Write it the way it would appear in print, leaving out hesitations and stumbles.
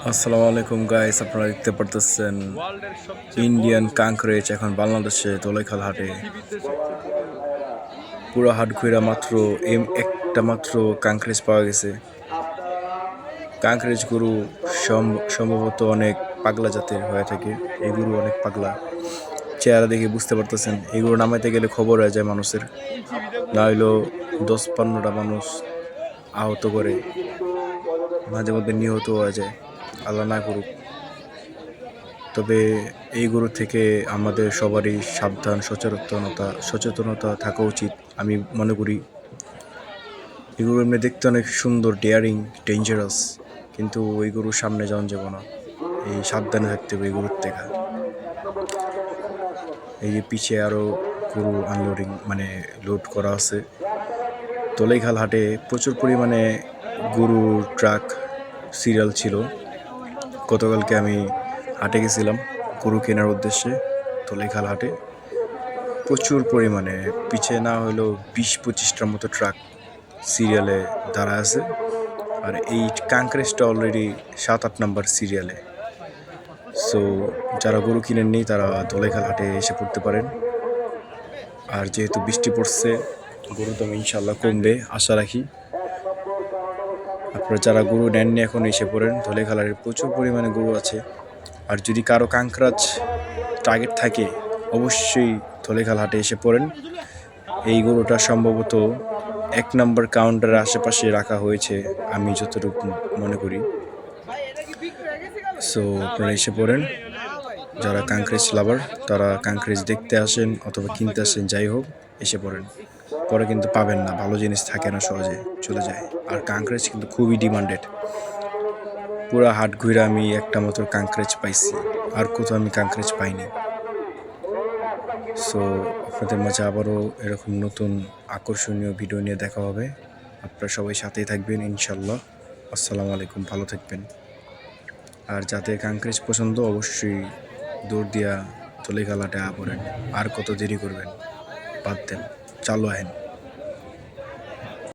আসসালামু আলাইকুম গাইস, আপনারা দেখতে পারতেছেন ইন্ডিয়ান কাঙ্করেজ এখন বাংলাদেশে দোলাইখাল হাটে। পুরো হাট ঘুরা মাত্র একটা মাত্র কাঙ্করেজ পাওয়া গেছে। কাঙ্করেজ গরু সম্ভবত অনেক পাগলা জাতের হয়ে থাকে। এই গরু অনেক পাগলা, চেহারা দেখে বুঝতে পারতেছেন। এই গরু নামাইতে গেলে খবর হয়ে যায় মানুষের, না হইলেও 10-15টা মানুষ আহত করে, মাঝে মধ্যে নিহত হয়ে যায়, আল্লাহ না করুক। তবে এই গরু থেকে আমাদের সবারই সাবধান সচেতনতা থাকা উচিত আমি মনে করি। এই গরু এমনি দেখতে অনেক সুন্দর, ডেয়ারিং, ডেঞ্জারাস, কিন্তু ওই গরুর সামনে যাওয়া যাবে না। এই সাবধানে থাকতে হবে এই গরুর থেকে। এই যে পিছিয়ে আরও গরু আনলোডিং লোড করা আছে। দোলাইখাল হাটে প্রচুর পরিমাণে গরুর ট্রাক সিরিয়াল ছিল। গতকালকে আমি হাটে গেছিলাম গরু কেনার উদ্দেশ্যে। দোলাইখাল হাটে প্রচুর পরিমাণে, পিছিয়ে না হলেও 20-25টার মতো ট্রাক সিরিয়ালে দাঁড়া আছে। আর এই কাঙ্করেজটা অলরেডি 7-8 নাম্বার সিরিয়ালে। সো যারা গরু কিনেননি তারা দোলাইখাল হাটে এসে পড়তে পারেন। আর যেহেতু বৃষ্টি পড়ছে, গরুর দাম ইনশাল্লাহ কমবে আশা রাখি। আপনারা যারা গরু নেননি এখন এসে পড়েন। দোলাইখাল হাটে প্রচুর পরিমাণে গরু আছে। আর যদি কারো কাঙ্করাজ টার্গেট থাকে অবশ্যই দোলাইখাল হাটে এসে পড়েন। এই গরুটা সম্ভবত 1 নাম্বার কাউন্টারের আশেপাশে রাখা হয়েছে আমি যতটুকু মনে করি। সো আপনারা এসে পড়েন। যারা কাঙ্করেজ লাভার তারা কাঙ্করেজ দেখতে আসেন অথবা কিনতে আসেন, যাই হোক এসে পড়েন। পরে কিন্তু পাবেন না, ভালো জিনিস থাকে না, সহজে চলে যায়। আর কাঙ্করেজ কিন্তু খুবই ডিমান্ডেড। পুরো হাট ঘুরে আমি একটা মাত্র কাঙ্করেজ পাইছি, আর কোথাও আমি কাঙ্করেজ পাইনি। সো আপনাদের মাঝে আবারও এরকম নতুন আকর্ষণীয় ভিডিও নিয়ে দেখা হবে। আপনারা সবাই সাথেই থাকবেন ইনশাল্লাহ। আসসালামু আলাইকুম, ভালো থাকবেন। আর যাদের কাঙ্করেজ পছন্দ অবশ্যই দৌড় দিয়া দোলাইখাল হাটে পড়েন। আর কত দেরি করবেন, বাদ দেন, চালু আহেন।